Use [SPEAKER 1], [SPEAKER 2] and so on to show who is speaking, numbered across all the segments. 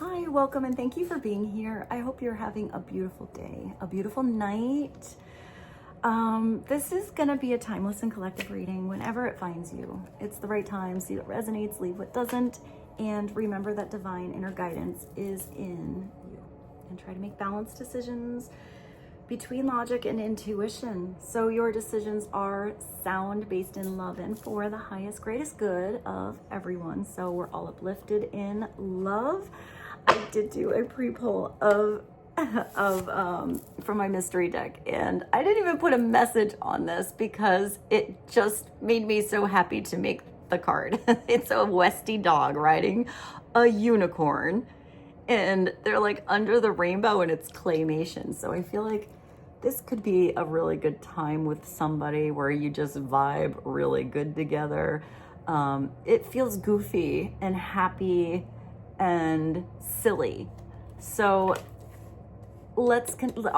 [SPEAKER 1] Hi, welcome, and thank you for being here. I hope you're having a beautiful day, a beautiful night. This is gonna be a timeless and collective reading whenever it finds you. It's the right time. See what resonates, leave what doesn't, and remember that divine inner guidance is in you. And try to make balanced decisions between logic and intuition. So your decisions are sound, based in love, and for the highest, greatest good of everyone. So we're all uplifted in love. I did do a pre-pull from my mystery deck, and I didn't even put a message on this because it just made me so happy to make the card. It's a Westie dog riding a unicorn, and they're like under the rainbow, and it's claymation. So I feel like this could be a really good time with somebody where you just vibe really good together. It feels goofy and happy and silly. So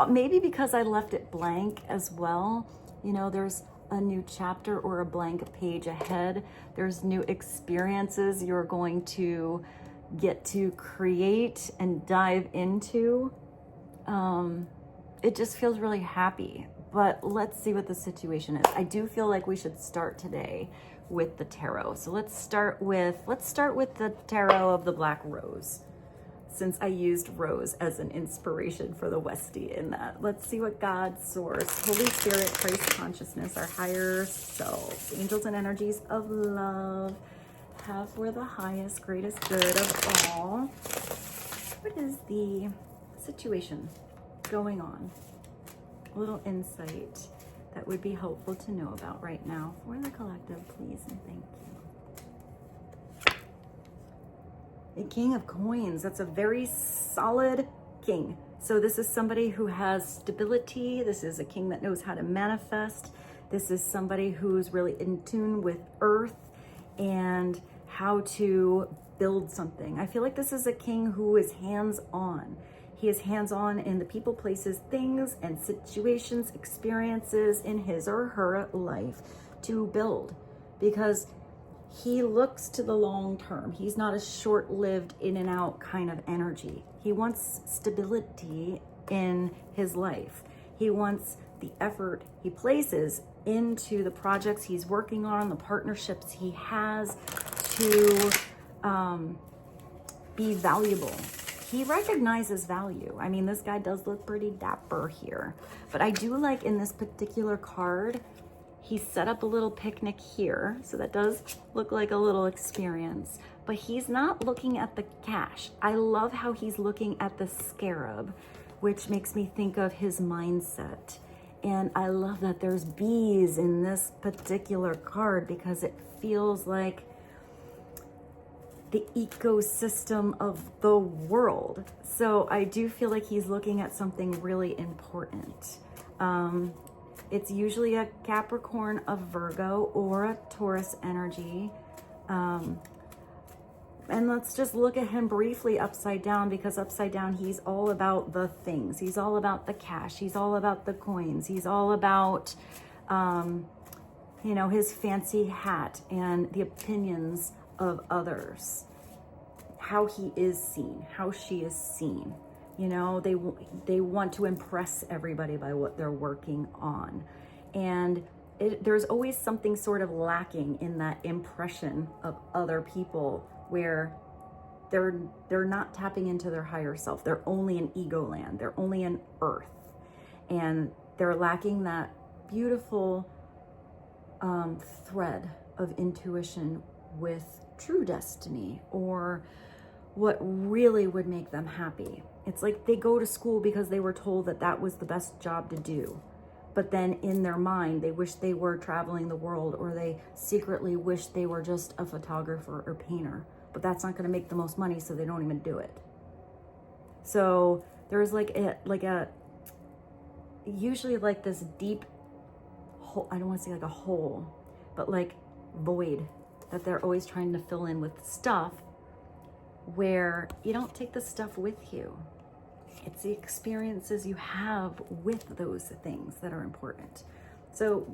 [SPEAKER 1] maybe because I left it blank as well, you know, there's a new chapter or a blank page ahead. There's new experiences you're going to get to create and dive into. It just feels really happy, but let's see what the situation is. I do feel like we should start today with the tarot. So let's start with the tarot of the Black Rose, since I used rose as an inspiration for the Westie in that. Let's see what God, Source, Holy Spirit, Christ consciousness, our higher selves, angels and energies of love have for the highest, greatest good of all. What is the situation going on? A little insight that would be helpful to know about right now for the collective, please and thank you. A King of Coins. That's a very solid king. So this is somebody who has stability. This is a king that knows how to manifest. This is somebody who's really in tune with earth and how to build something. I feel like this is a king who is hands-on. He is hands-on in the people, places, things, and situations, experiences in his or her life to build, because he looks to the long term. He's not a short-lived in and out kind of energy. He wants stability in his life. He wants the effort he places into the projects he's working on, the partnerships he has, to be valuable. He recognizes value. I mean, this guy does look pretty dapper here, but I do like in this particular card, he set up a little picnic here. So that does look like a little experience, but he's not looking at the cash. I love how he's looking at the scarab, which makes me think of his mindset. And I love that there's bees in this particular card because it feels like the ecosystem of the world. So I do feel like he's looking at something really important. It's usually a Capricorn, a Virgo, or a Taurus energy. And let's just look at him briefly upside down, because upside down, he's all about the things. He's all about the cash. He's all about the coins. He's all about, you know, his fancy hat and the opinions of others, how he is seen, how she is seen. You know, they want to impress everybody by what they're working on, and there's always something sort of lacking in that impression of other people, where they're not tapping into their higher self. They're only in ego land. They're only in earth, and they're lacking that beautiful thread of intuition with true destiny, or what really would make them happy. It's like they go to school because they were told that that was the best job to do, but then in their mind they wish they were traveling the world, or they secretly wish they were just a photographer or painter, but that's not going to make the most money, so they don't even do it. So there's usually like this deep hole, I don't want to say like a hole, but like void that they're always trying to fill in with stuff, where you don't take the stuff with you. It's the experiences you have with those things that are important. So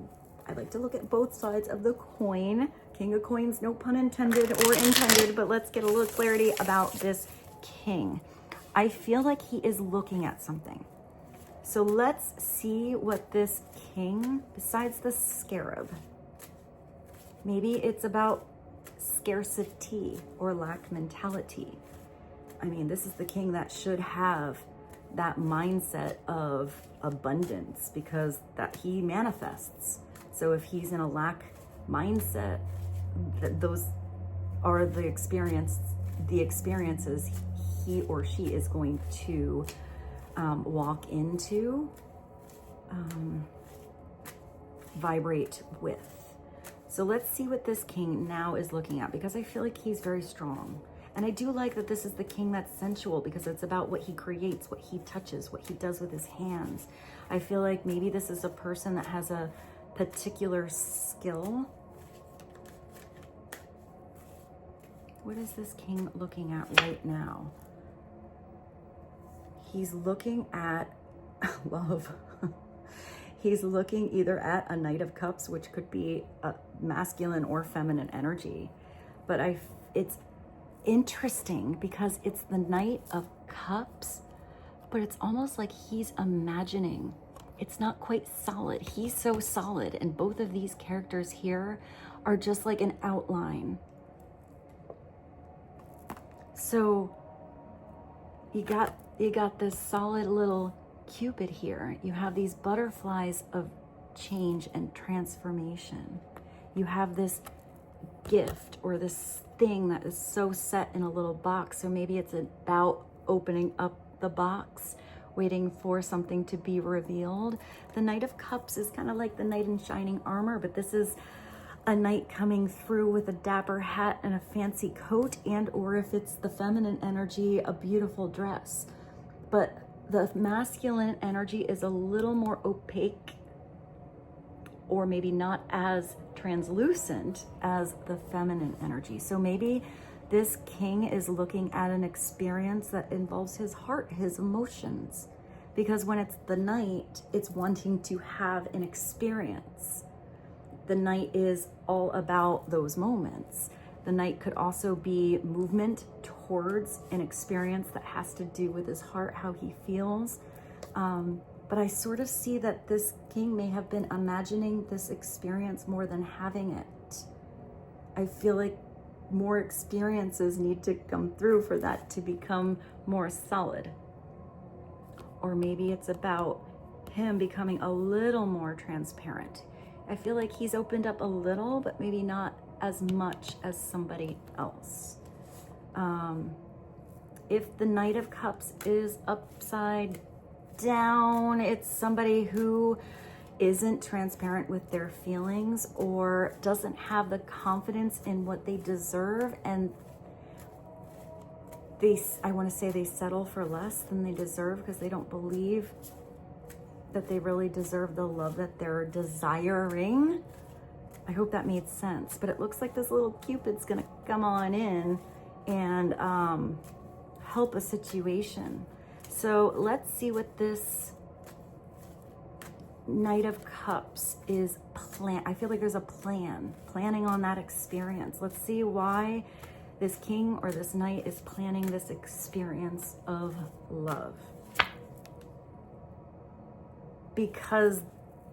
[SPEAKER 1] I like to look at both sides of the coin. King of Coins, no pun intended or intended, but let's get a little clarity about this king, I feel like he is looking at something. So let's see what this king, besides the scarab, maybe it's about scarcity or lack mentality. I mean, this is the king that should have that mindset of abundance because that he manifests. So if he's in a lack mindset, those are the experiences he or she is going to walk into, vibrate with. So let's see what this king now is looking at, because I feel like he's very strong. And I do like that this is the king that's sensual, because it's about what he creates, what he touches, what he does with his hands. I feel like maybe this is a person that has a particular skill. What is this king looking at right now? He's looking at love. He's looking either at a Knight of Cups, which could be a masculine or feminine energy. But it's interesting because it's the Knight of Cups, but it's almost like he's imagining. It's not quite solid. He's so solid, and both of these characters here are just like an outline. So you got this solid little Cupid here. You have these butterflies of change and transformation. You have this gift or this thing that is so set in a little box. So maybe it's about opening up the box, waiting for something to be revealed. The Knight of Cups is kind of like the knight in shining armor, but this is a knight coming through with a dapper hat and a fancy coat, and or if it's the feminine energy, a beautiful dress. But the masculine energy is a little more opaque, or maybe not as translucent as the feminine energy. So maybe this king is looking at an experience that involves his heart, his emotions. Because when it's the knight, it's wanting to have an experience. The knight is all about those moments. The knight could also be movement towards an experience that has to do with his heart, how he feels. But I sort of see that this king may have been imagining this experience more than having it. I feel like more experiences need to come through for that to become more solid. Or maybe it's about him becoming a little more transparent. I feel like he's opened up a little, but maybe not as much as somebody else. If the Knight of Cups is upside down, it's somebody who isn't transparent with their feelings or doesn't have the confidence in what they deserve, and I want to say they settle for less than they deserve because they don't believe that they really deserve the love that they're desiring. I hope that made sense. But it looks like this little Cupid's gonna come on in and help a situation. So let's see what this Knight of Cups is I feel like there's a planning on that experience. Let's see why this king or this knight is planning this experience of love. Because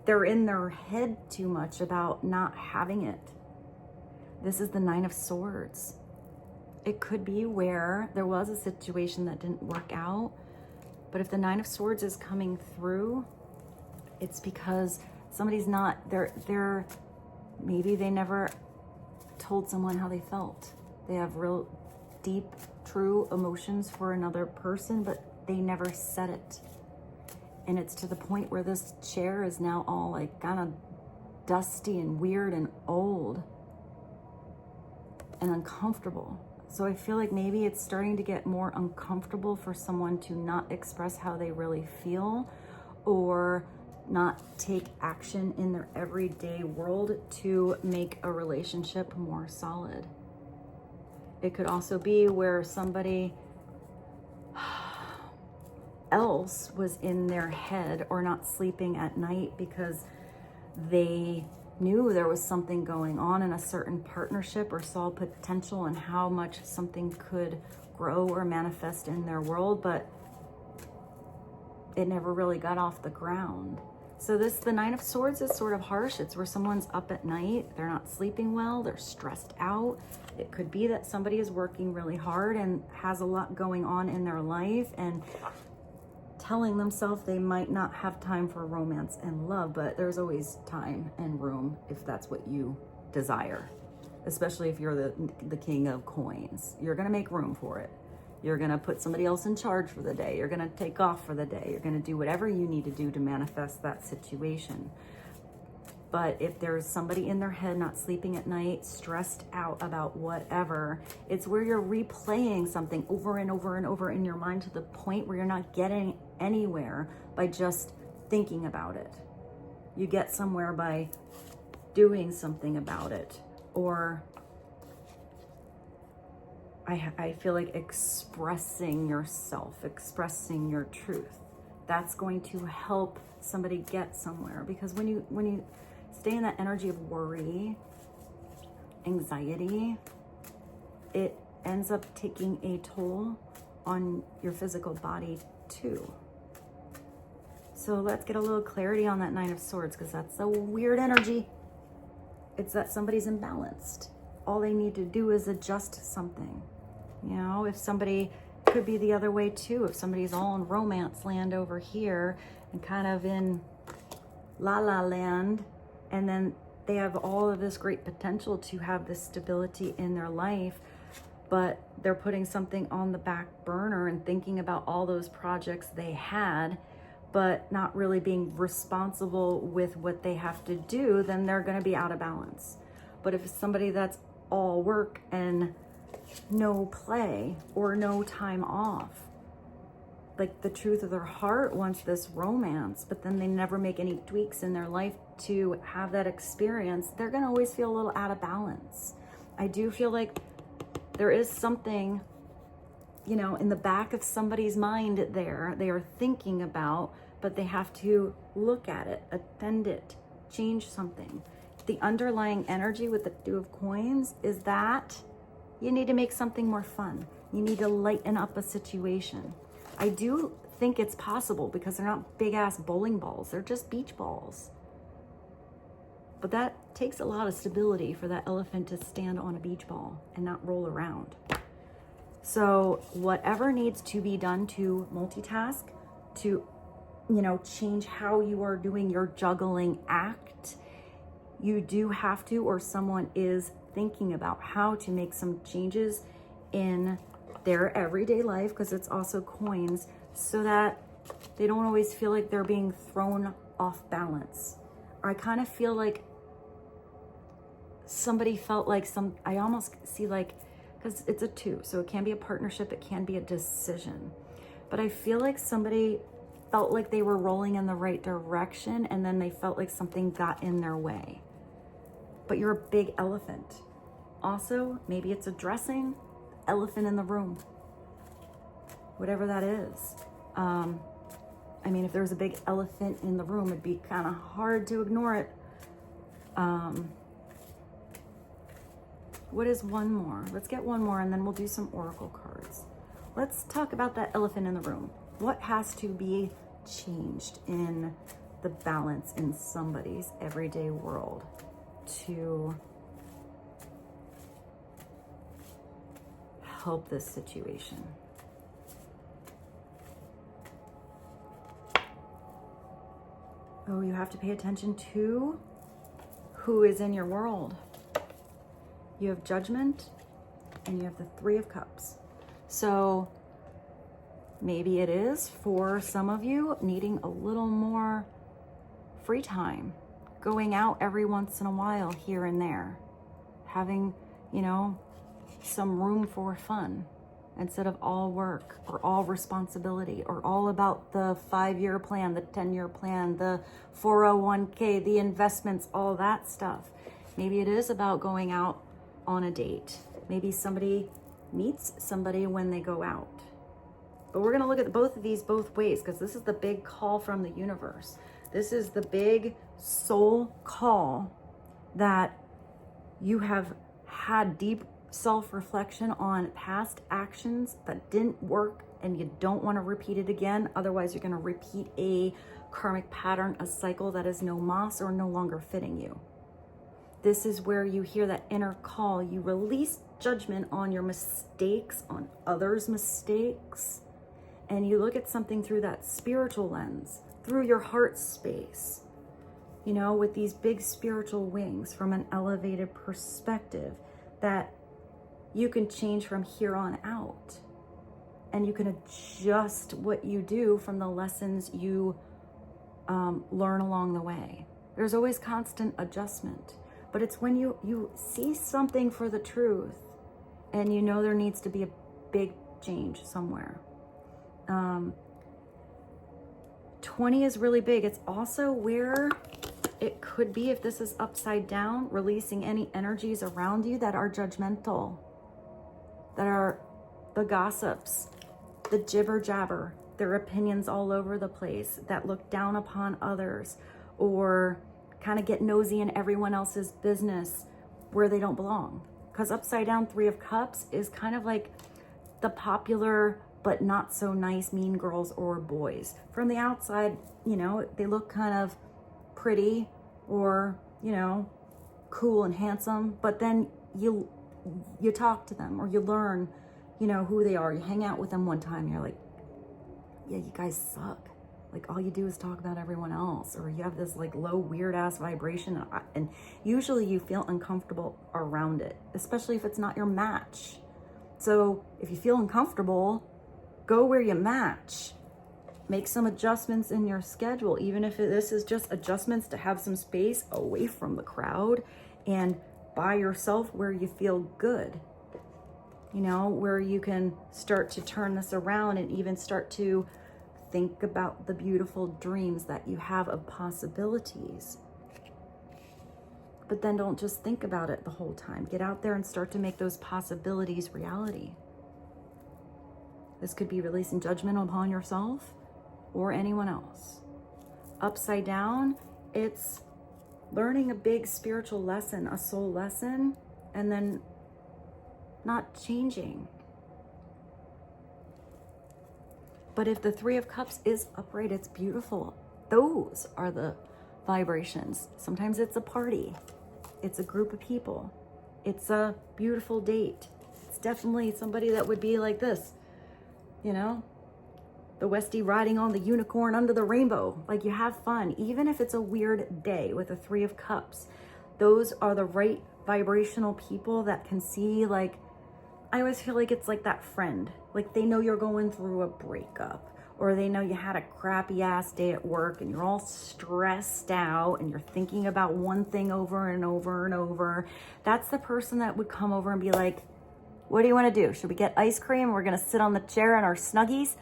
[SPEAKER 1] they're in their head too much about not having it. This is the Nine of Swords. It could be where there was a situation that didn't work out, but if the Nine of Swords is coming through, it's because somebody's not, maybe they never told someone how they felt. They have real deep, true emotions for another person, but they never said it. And it's to the point where this chair is now all like kind of dusty and weird and old and uncomfortable. So I feel like maybe it's starting to get more uncomfortable for someone to not express how they really feel or not take action in their everyday world to make a relationship more solid. It could also be where somebody else was in their head or not sleeping at night because they knew there was something going on in a certain partnership or saw potential in how much something could grow or manifest in their world, but it never really got off the ground. So the Nine of Swords is sort of harsh. It's where someone's up at night, they're not sleeping well, they're stressed out. It could be that somebody is working really hard and has a lot going on in their life and telling themselves they might not have time for romance and love, but there's always time and room if that's what you desire, especially if you're the king of coins. You're gonna make room for it. You're gonna put somebody else in charge for the day. You're gonna take off for the day. You're gonna do whatever you need to do to manifest that situation. But if there's somebody in their head not sleeping at night, stressed out about whatever, it's where you're replaying something over and over and over in your mind to the point where you're not getting anywhere by just thinking about it. You get somewhere by doing something about it, or I feel like expressing yourself, expressing your truth. That's going to help somebody get somewhere, because when you stay in that energy of worry, anxiety, it ends up taking a toll on your physical body too. So let's get a little clarity on that Nine of Swords, because that's a weird energy. It's that somebody's imbalanced. All they need to do is adjust something. You know, if somebody, could be the other way too. If somebody's all in romance land over here and kind of in la la land, and then they have all of this great potential to have this stability in their life, but they're putting something on the back burner and thinking about all those projects they had, but not really being responsible with what they have to do, then they're going to be out of balance. But if it's somebody that's all work and no play or no time off, like the truth of their heart wants this romance, but then they never make any tweaks in their life to have that experience, they're going to always feel a little out of balance. I do feel like there is something, you know, in the back of somebody's mind there, they are thinking about, but they have to look at it, attend it, change something. The underlying energy with the Two of Coins is that you need to make something more fun. You need to lighten up a situation. I do think it's possible, because they're not big ass bowling balls. They're just beach balls. But that takes a lot of stability for that elephant to stand on a beach ball and not roll around. So whatever needs to be done to multitask, to, you know, change how you are doing your juggling act, you do have to, or someone is thinking about how to make some changes in their everyday life, because it's also coins, so that they don't always feel like they're being thrown off balance. Or I kind of feel like somebody felt like I almost see like, because it's a two, so it can be a partnership, it can be a decision. But I feel like somebody felt like they were rolling in the right direction, and then they felt like something got in their way. But you're a big elephant. Also, maybe it's addressing elephant in the room, whatever that is. I mean, if there's a big elephant in the room, it'd be kind of hard to ignore it. What is one more? Let's get one more, and then we'll do some oracle cards. Let's talk about that elephant in the room. What has to be changed in the balance in somebody's everyday world to help this situation? Oh, you have to pay attention to who is in your world. You have Judgment, and you have the Three of Cups. So maybe it is, for some of you, needing a little more free time, going out every once in a while here and there, having, you know, some room for fun instead of all work or all responsibility or all about the 5-year plan, the 10-year plan, the 401k, the investments, all that stuff. Maybe it is about going out on a date. Maybe somebody meets somebody when they go out. But we're going to look at both of these both ways, because this is the big call from the universe. This is the big soul call that you have had deep self-reflection on past actions that didn't work and you don't want to repeat it again. Otherwise, you're going to repeat a karmic pattern, a cycle that is no mas or no longer fitting you. This is where you hear that inner call. You release judgment on your mistakes, on others' mistakes, and you look at something through that spiritual lens, through your heart space, you know, with these big spiritual wings from an elevated perspective that you can change from here on out. And you can adjust what you do from the lessons you learn along the way. There's always constant adjustment. But it's when you see something for the truth and you know there needs to be a big change somewhere. 20 is really big. It's also where it could be, if this is upside down, releasing any energies around you that are judgmental, that are the gossips, the jibber jabber, their opinions all over the place, that look down upon others or kind of get nosy in everyone else's business where they don't belong. Because upside down 3 of Cups is kind of like the popular but not so nice mean girls or boys. From the outside, you know, they look kind of pretty or, you know, cool and handsome, but then you talk to them or you learn, you know, who they are. You hang out with them one time, you're like, yeah, you guys suck. Like, all you do is talk about everyone else, or you have this like low weird ass vibration, and usually you feel uncomfortable around it, especially if it's not your match. So if you feel uncomfortable, go where you match. Make some adjustments in your schedule, even if this is just adjustments to have some space away from the crowd and by yourself where you feel good, you know, where you can start to turn this around and even start to think about the beautiful dreams that you have of possibilities. But then don't just think about it the whole time. Get out there and start to make those possibilities reality. This could be releasing judgment upon yourself or anyone else. Upside down, it's learning a big spiritual lesson, a soul lesson, and then not changing. But if the 3 of Cups is upright, it's beautiful. Those are the vibrations. Sometimes it's a party. It's a group of people. It's a beautiful date. It's definitely somebody that would be like this, you know? The Westie riding on the unicorn under the rainbow. Like, you have fun. Even if it's a weird day with a 3 of Cups, those are the right vibrational people that can see, like, I always feel like it's like that friend. Like, they know you're going through a breakup, or they know you had a crappy ass day at work and you're all stressed out and you're thinking about one thing over and over and over. That's the person that would come over and be like, what do you want to do? Should we get ice cream? We're going to sit on the chair in our Snuggies.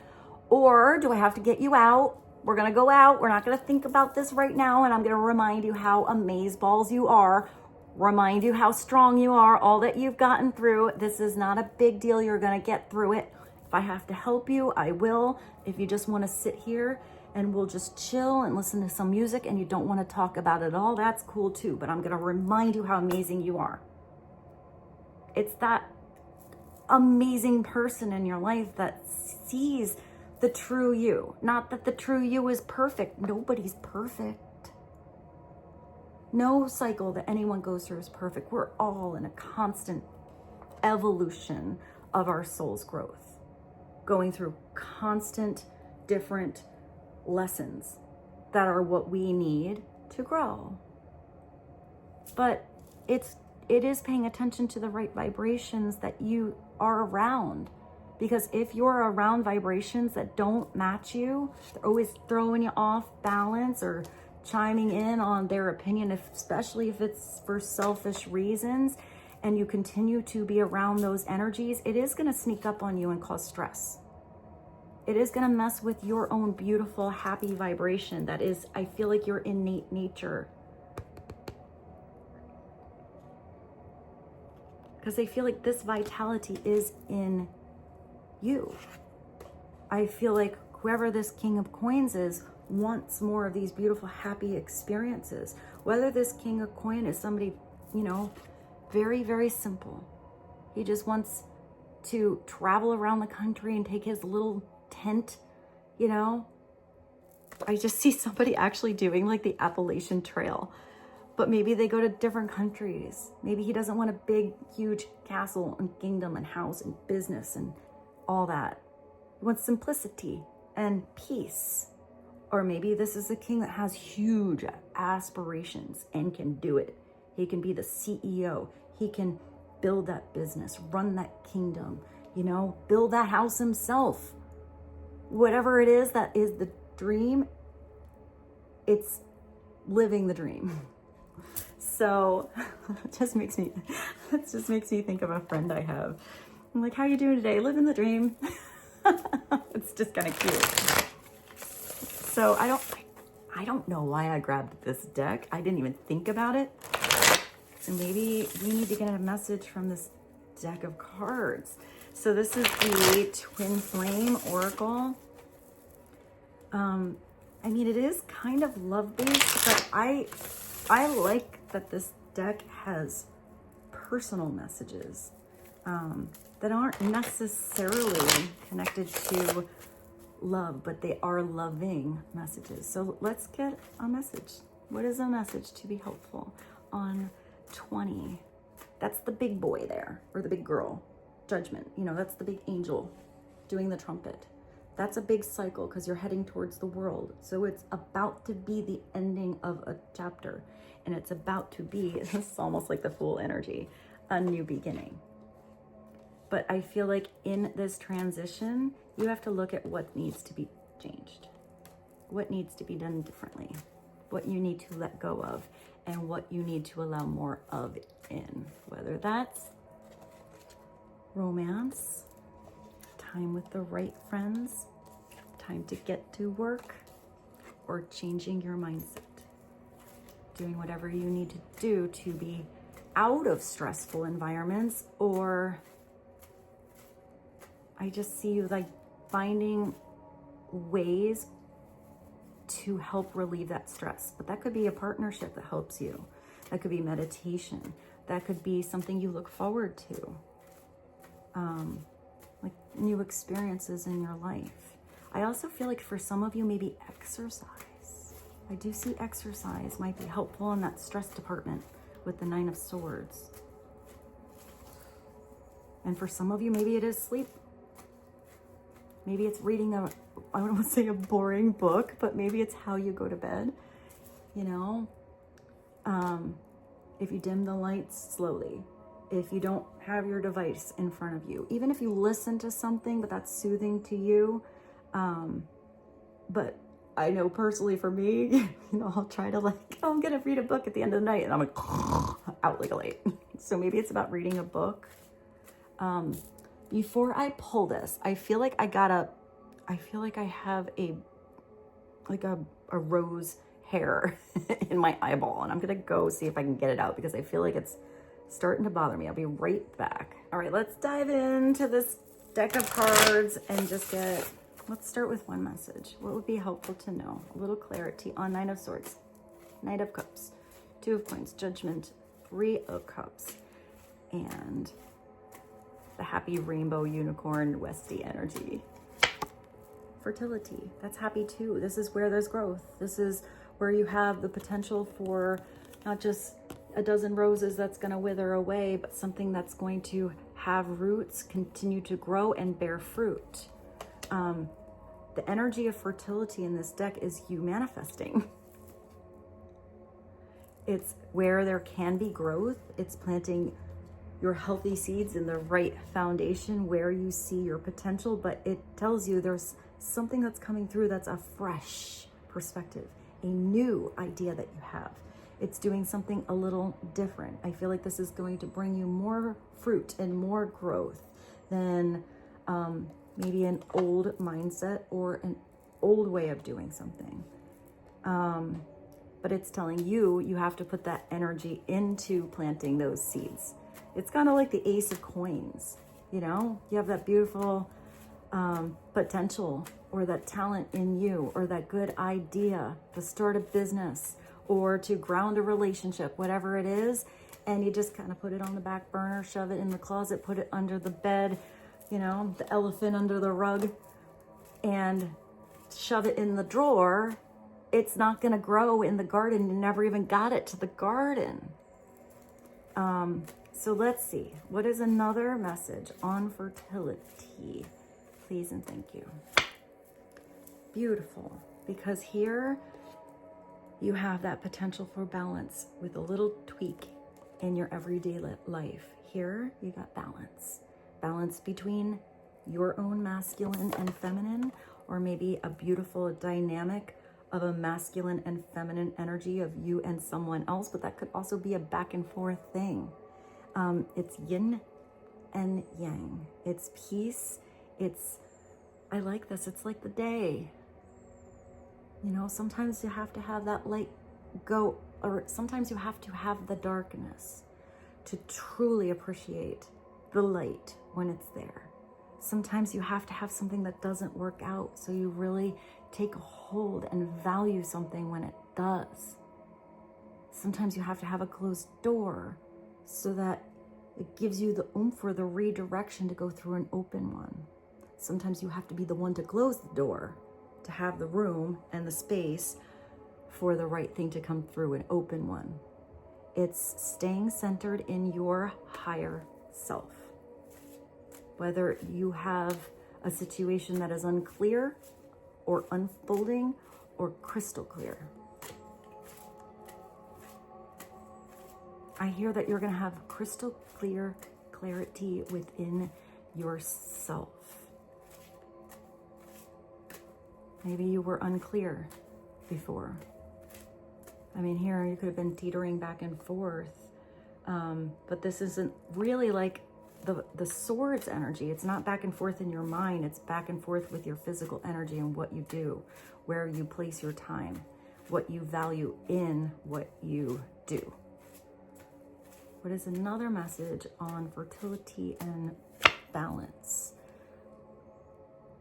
[SPEAKER 1] Or do I have to get you out? We're going to go out. We're not going to think about this right now. And I'm going to remind you how amazeballs you are. Remind you how strong you are, all that you've gotten through. This is not a big deal. You're going to get through it. If I have to help you, I will. If you just want to sit here and we'll just chill and listen to some music and you don't want to talk about it all, that's cool too. But I'm going to remind you how amazing you are. It's that amazing person in your life that sees the true you. Not that the true you is perfect. Nobody's perfect. No cycle that anyone goes through is perfect. We're all in a constant evolution of our soul's growth, going through constant different lessons that are what we need to grow. But it is paying attention to the right vibrations that you are around. Because if you're around vibrations that don't match you, they're always throwing you off balance or chiming in on their opinion, especially if it's for selfish reasons, and you continue to be around those energies, it is going to sneak up on you and cause stress. It is going to mess with your own beautiful, happy vibration that is, I feel like, your innate nature. Because I feel like this vitality is in you. I feel like whoever this King of Coins is wants more of these beautiful, happy experiences. Whether this King of Coin is somebody, you know, very, very simple. He just wants to travel around the country and take his little tent, you know. I just see somebody actually doing like the Appalachian Trail, but maybe they go to different countries. Maybe he doesn't want a big, huge castle and kingdom and house and business and all that. He wants simplicity and peace. Or maybe this is a king that has huge aspirations and can do it. He can be the CEO. He can build that business, run that kingdom, you know, build that house himself. Whatever it is that is the dream, it's living the dream. So it just makes me think of a friend I have. I'm like, how you doing today? Living the dream. It's just kind of cute. So I don't know why I grabbed this deck. I didn't even think about it. And maybe we need to get a message from this deck of cards. So this is the Twin Flame Oracle. I mean, it is kind of love-based, but I like that this deck has personal messages that aren't necessarily connected to love, but they are loving messages. So let's get a message. What is a message to be helpful on 20? That's the big boy there, or the big girl. Judgment, you know, that's the big angel doing the trumpet. That's a big cycle because you're heading towards the world. So it's about to be the ending of a chapter, and it's about to be, it's almost like the Fool energy, a new beginning. But I feel like in this transition, you have to look at what needs to be changed, what needs to be done differently, what you need to let go of, and what you need to allow more of in, whether that's romance, time with the right friends, time to get to work, or changing your mindset, doing whatever you need to do to be out of stressful environments. Or I just see you like finding ways to help relieve that stress. But that could be a partnership that helps you. That could be meditation. That could be something you look forward to. Like new experiences in your life. I also feel like for some of you, maybe exercise. I do see exercise might be helpful in that stress department with the 9 of Swords. And for some of you, maybe it is sleep. Maybe it's reading I don't want to say a boring book, but maybe it's how you go to bed, you know? If you dim the lights slowly, if you don't have your device in front of you, even if you listen to something, but that's soothing to you. But I know personally for me, you know, I'll try to like, oh, I'm going to read a book at the end of the night, and I'm like out like a light. So maybe it's about reading a book. Before I pull this, I feel like I have a rose hair in my eyeball, and I'm gonna go see if I can get it out because I feel like it's starting to bother me. I'll be right back. All right, let's dive into this deck of cards and just let's start with one message. What would be helpful to know? A little clarity on 9 of Swords, Knight of Cups, 2 of Coins, Judgment, 3 of Cups, and the happy rainbow unicorn Westy energy. Fertility, that's happy too. This is where there's growth. This is where you have the potential for not just a dozen roses that's going to wither away, but something that's going to have roots, continue to grow, and bear fruit. The energy of fertility in this deck is you manifesting. It's where there can be growth. It's planting your healthy seeds in the right foundation where you see your potential, but it tells you there's something that's coming through that's a fresh perspective, a new idea that you have. It's doing something a little different. I feel like this is going to bring you more fruit and more growth than maybe an old mindset or an old way of doing something. But it's telling you, you have to put that energy into planting those seeds. It's kind of like the Ace of Coins, you know? You have that beautiful potential or that talent in you or that good idea to start a business or to ground a relationship, whatever it is. And you just kind of put it on the back burner, shove it in the closet, put it under the bed, you know, the elephant under the rug, and shove it in the drawer. It's not going to grow in the garden. You never even got it to the garden. So let's see. What is another message on fertility? Please and thank you. Beautiful. Because here you have that potential for balance with a little tweak in your everyday life. Here you got balance. Balance between your own masculine and feminine, or maybe a beautiful dynamic of a masculine and feminine energy of you and someone else, but that could also be a back and forth thing. It's yin and yang. It's peace. I like this. It's like the day. You know, sometimes you have to have that light go, or sometimes you have to have the darkness to truly appreciate the light when it's there. Sometimes you have to have something that doesn't work out, so you really take a hold and value something when it does. Sometimes you have to have a closed door so that it gives you the oomph or the redirection to go through an open one. Sometimes you have to be the one to close the door to have the room and the space for the right thing to come through, an open one. It's staying centered in your higher self. Whether you have a situation that is unclear or unfolding or crystal clear. I hear that you're going to have crystal clear clarity within yourself. Maybe you were unclear before. I mean, here you could have been teetering back and forth, but this isn't really like the swords energy. It's not back and forth in your mind. It's back and forth with your physical energy and what you do, where you place your time, what you value in what you do. What is another message on fertility and balance?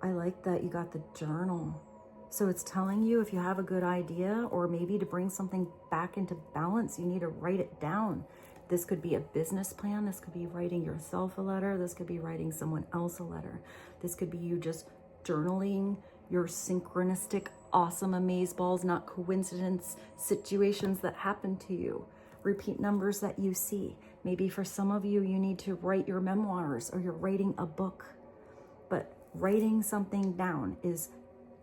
[SPEAKER 1] I like that you got the journal. So it's telling you if you have a good idea, or maybe to bring something back into balance, you need to write it down. This could be a business plan. This could be writing yourself a letter. This could be writing someone else a letter. This could be you just journaling your synchronistic, awesome, amazeballs, not coincidence situations that happen to you. Repeat numbers that you see. Maybe for some of you, you need to write your memoirs, or you're writing a book. But writing something down is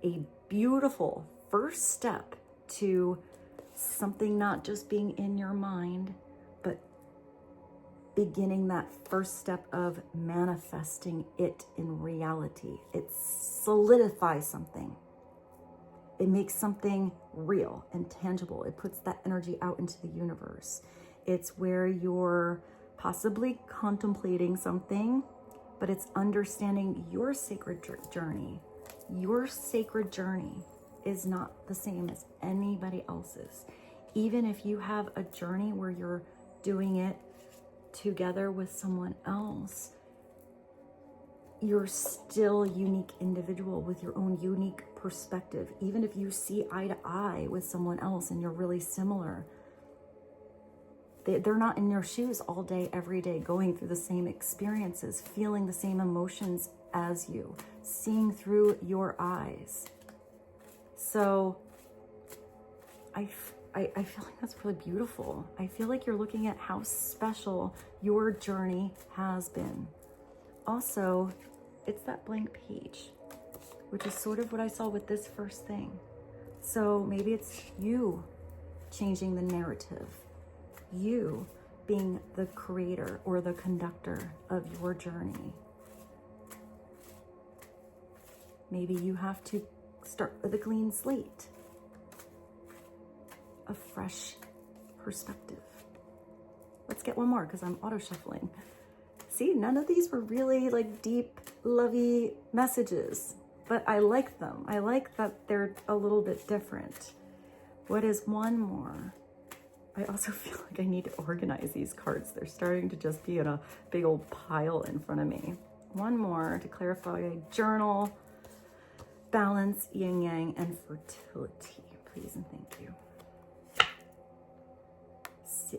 [SPEAKER 1] a beautiful first step to something not just being in your mind, but beginning that first step of manifesting it in reality. It solidifies something. It makes something real and tangible. It puts that energy out into the universe. It's where you're possibly contemplating something, but it's understanding your sacred journey. Your sacred journey is not the same as anybody else's. Even if you have a journey where you're doing it together with someone else, you're still a unique individual with your own unique perspective. Even if you see eye to eye with someone else and you're really similar, they're not in your shoes all day, every day, going through the same experiences, feeling the same emotions as you, seeing through your eyes. So I feel like that's really beautiful. I feel like you're looking at how special your journey has been. Also, it's that blank page, which is sort of what I saw with this first thing. So maybe it's you changing the narrative, you being the creator or the conductor of your journey. Maybe you have to start with a clean slate, a fresh perspective. Let's get one more because I'm auto shuffling. See, none of these were really like deep, lovey messages, but I like them. I like that they're a little bit different. What is one more? I also feel like I need to organize these cards. They're starting to just be in a big old pile in front of me. One more to clarify: journal, balance, yin yang, and fertility. Please and thank you.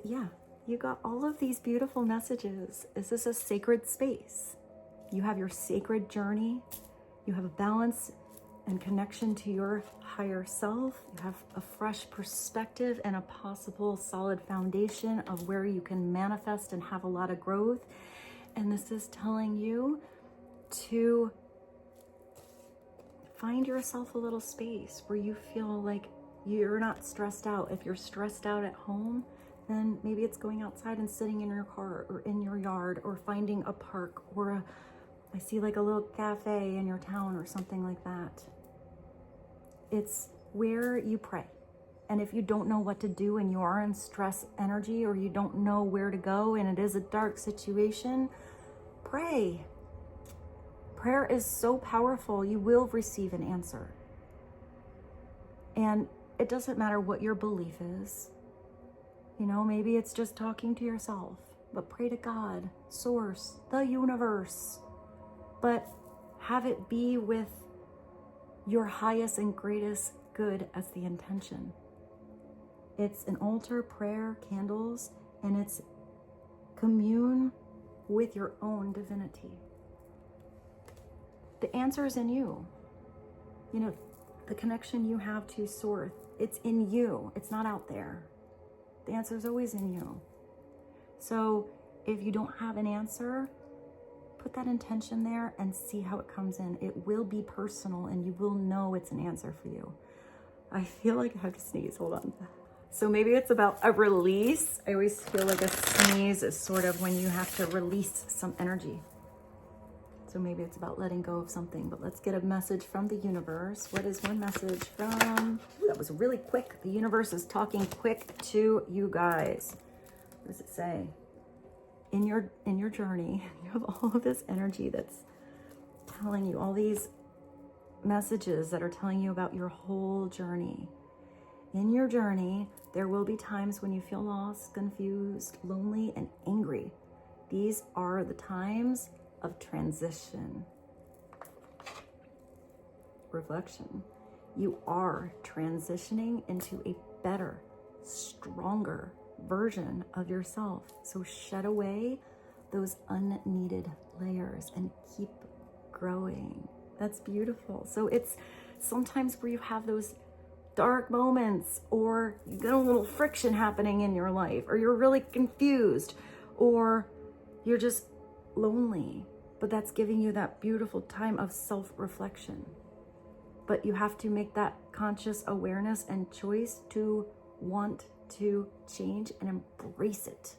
[SPEAKER 1] Yeah, you got all of these beautiful messages. Is this a sacred space? You have your sacred journey. You have a balance and connection to your higher self. You have a fresh perspective and a possible solid foundation of where you can manifest and have a lot of growth. And this is telling you to find yourself a little space where you feel like you're not stressed out. If you're stressed out at home, then maybe it's going outside and sitting in your car or in your yard or finding a park or I see like a little cafe in your town or something like that. It's where you pray. And if you don't know what to do and you are in stress energy or you don't know where to go and it is a dark situation, pray. Prayer is so powerful. You will receive an answer. And it doesn't matter what your belief is. You know, maybe it's just talking to yourself, but pray to God, source, the universe. But have it be with your highest and greatest good as the intention. It's an altar, prayer, candles, and it's commune with your own divinity. The answer is in you. You know, the connection you have to source, it's in you. It's not out there. The answer is always in you. So if you don't have an answer, put that intention there and see how it comes in. It will be personal and you will know it's an answer for you. I feel like I have to sneeze. Hold on. So maybe it's about a release. I always feel like a sneeze is sort of when you have to release some energy. So maybe it's about letting go of something, but let's get a message from the universe. What is one message from, ooh, that was really quick. The universe is talking quick to you guys. What does it say? In your journey, you have all of this energy that's telling you all these messages that are telling you about your whole journey. In your journey, there will be times when you feel lost, confused, lonely, and angry. These are the times of transition. Reflection. You are transitioning into a better, stronger version of yourself. So shed away those unneeded layers and keep growing. That's beautiful. So it's sometimes where you have those dark moments or you get a little friction happening in your life or you're really confused or you're just lonely, but that's giving you that beautiful time of self-reflection. But you have to make that conscious awareness and choice to want to change and embrace it,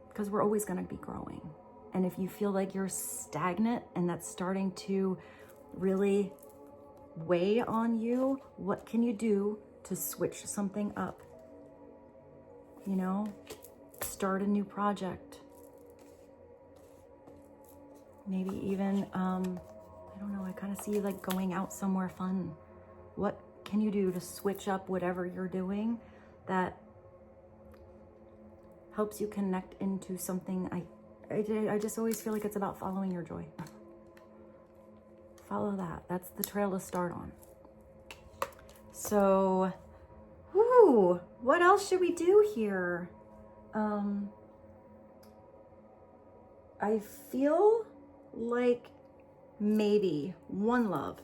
[SPEAKER 1] because we're always going to be growing. And if you feel like you're stagnant and that's starting to really weigh on you, what can you do to switch something up? You know, start a new project. Maybe even, I don't know, I kind of see you like going out somewhere fun. What can you do to switch up whatever you're doing that helps you connect into something? I just always feel like it's about following your joy. Follow that. That's the trail to start on. So, whoo, what else should we do here? I feel like maybe one love,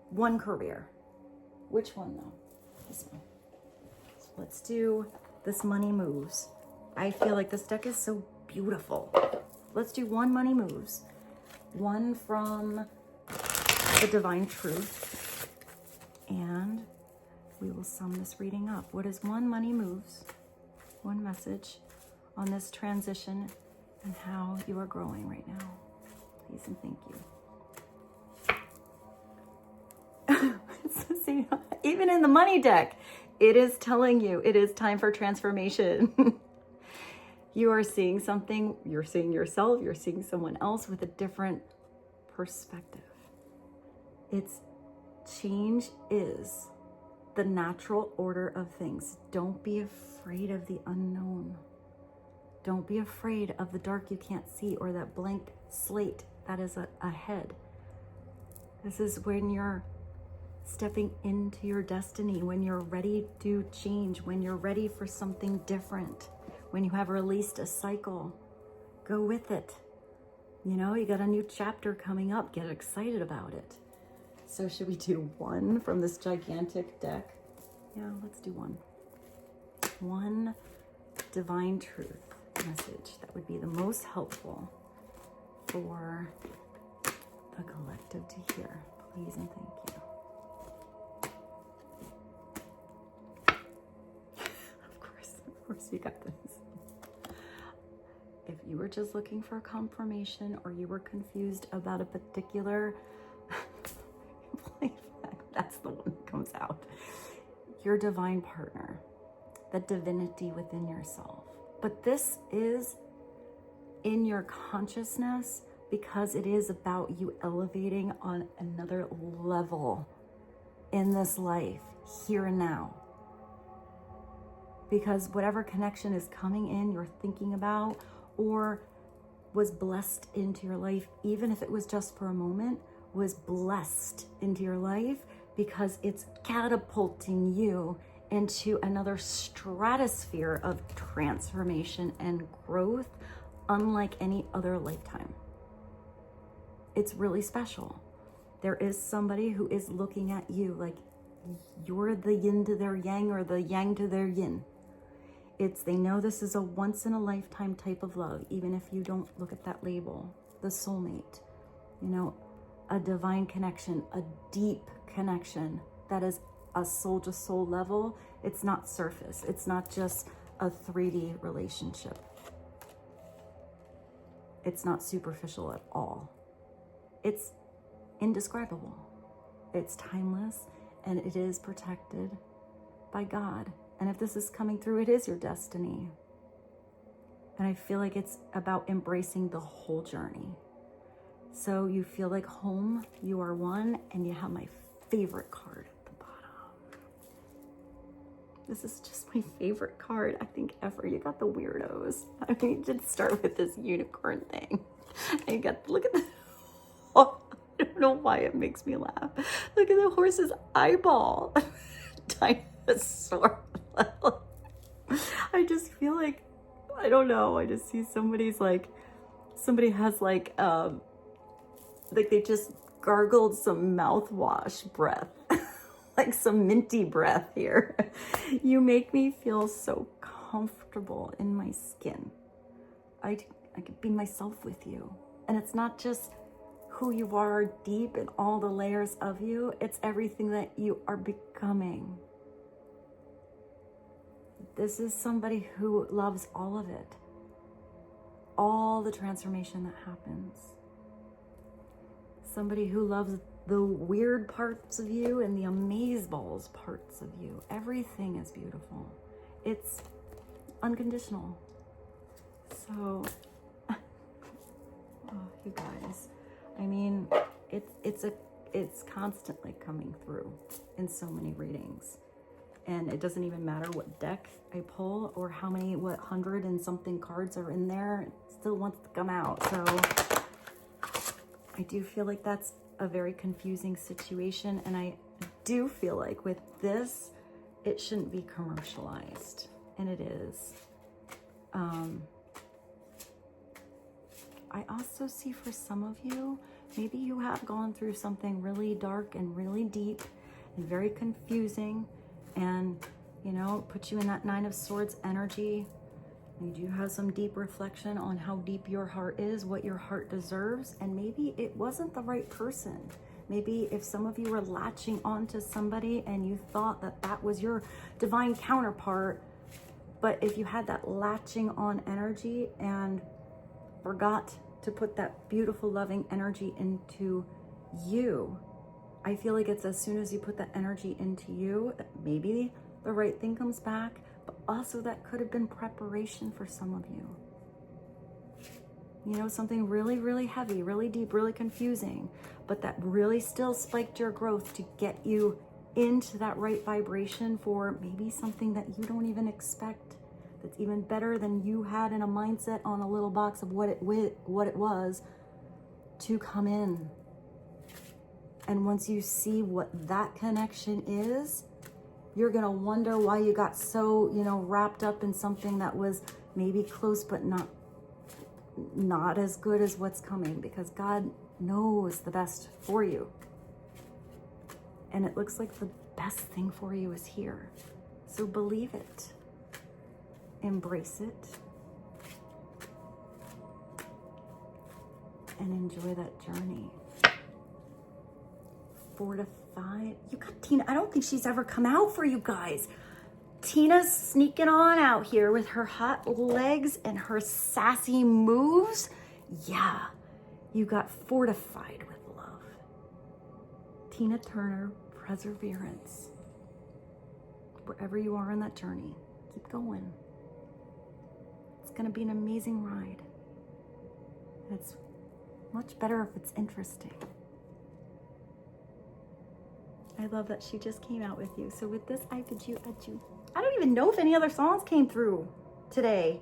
[SPEAKER 1] one career. Which one though? This one. So let's do this money moves. I feel like this deck is so beautiful. Let's do one money moves. One from the divine truth. And we will sum this reading up. What is one money moves? One message on this transition and how you are growing right now. Please and thank you. See, even in the money deck, it is telling you it is time for transformation. You are seeing something, you're seeing yourself, you're seeing someone else with a different perspective. It's change is the natural order of things. Don't be afraid of the unknown. Don't be afraid of the dark you can't see or that blank slate that is ahead. This is when you're stepping into your destiny, when you're ready to change, when you're ready for something different, when you have released a cycle, go with it. You know, you got a new chapter coming up, get excited about it. So should we do one from this gigantic deck? Yeah, let's do one. One divine truth message that would be the most helpful for the collective to hear. Please and thank you. Of course you got this. If you were just looking for confirmation or you were confused about a particular that's the one that comes out. Your divine partner, the divinity within yourself. But this is in your consciousness because it is about you elevating on another level in this life, here and now. Because whatever connection is coming in, you're thinking about, or was blessed into your life, even if it was just for a moment, was blessed into your life because it's catapulting you into another stratosphere of transformation and growth unlike any other lifetime. It's really special. There is somebody who is looking at you like you're the yin to their yang or the yang to their yin. They know this is a once in a lifetime type of love, even if you don't look at that label, the soulmate, you know, a divine connection, a deep connection that is a soul to soul level. It's not surface. It's not just a 3D relationship. It's not superficial at all. It's indescribable. It's timeless, and it is protected by God. And if this is coming through, it is your destiny. And I feel like it's about embracing the whole journey. So you feel like home, you are one, and you have my favorite card at the bottom. This is just my favorite card, I think, ever. You got the weirdos. I mean, you did start with this unicorn thing. And you got, look at the, oh, I don't know why it makes me laugh. Look at the horse's eyeball. Dinosaur. I just feel like, I don't know, I just see somebody has like they just gargled some mouthwash breath, like some minty breath here. You make me feel so comfortable in my skin. I could be myself with you. And it's not just who you are deep in all the layers of you, it's everything that you are becoming. This is somebody who loves all of it. All the transformation that happens. Somebody who loves the weird parts of you and the amazeballs parts of you. Everything is beautiful. It's unconditional. So, oh, you guys. I mean, it's constantly coming through in so many readings. And it doesn't even matter what deck I pull or how many, what 100 and something cards are in there. It still wants to come out. So I do feel like that's a very confusing situation. And I do feel like with this, it shouldn't be commercialized. And it is. I also see for some of you, maybe you have gone through something really dark and really deep and very confusing. And, you know, put you in that 9 of Swords energy. You do have some deep reflection on how deep your heart is, what your heart deserves. And maybe it wasn't the right person. Maybe if some of you were latching onto somebody and you thought that that was your divine counterpart, but if you had that latching on energy and forgot to put that beautiful, loving energy into you, I feel like it's as soon as you put that energy into you, that maybe the right thing comes back, but also that could have been preparation for some of you. You know, something really, really heavy, really deep, really confusing, but that really still spiked your growth to get you into that right vibration for maybe something that you don't even expect, that's even better than you had in a mindset on a little box of what it was to come in. And once you see what that connection is, you're gonna wonder why you got so, you know, wrapped up in something that was maybe close, but not as good as what's coming, because God knows the best for you. And it looks like the best thing for you is here. So believe it, embrace it, and enjoy that journey. Fortified. You got Tina. I don't think she's ever come out for you guys. Tina's sneaking on out here with her hot legs and her sassy moves. Yeah, you got fortified with love. Tina Turner, perseverance. Wherever you are on that journey, keep going. It's gonna be an amazing ride. And it's much better if it's interesting. I love that she just came out with you. So with this, I bid you adieu. I don't even know if any other songs came through today.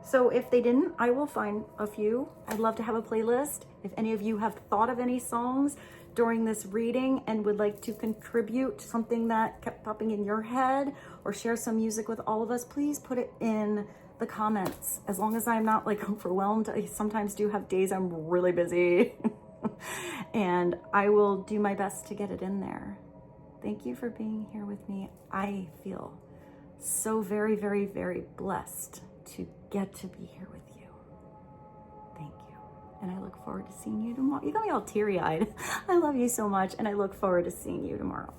[SPEAKER 1] So if they didn't, I will find a few. I'd love to have a playlist. If any of you have thought of any songs during this reading and would like to contribute something that kept popping in your head or share some music with all of us, please put it in the comments. As long as I'm not like overwhelmed, I sometimes do have days I'm really busy. And I will do my best to get it in there. Thank you for being here with me. I feel so very, very, very blessed to get to be here with you. Thank you. And I look forward to seeing you tomorrow. You got me all teary-eyed. I love you so much, and I look forward to seeing you tomorrow.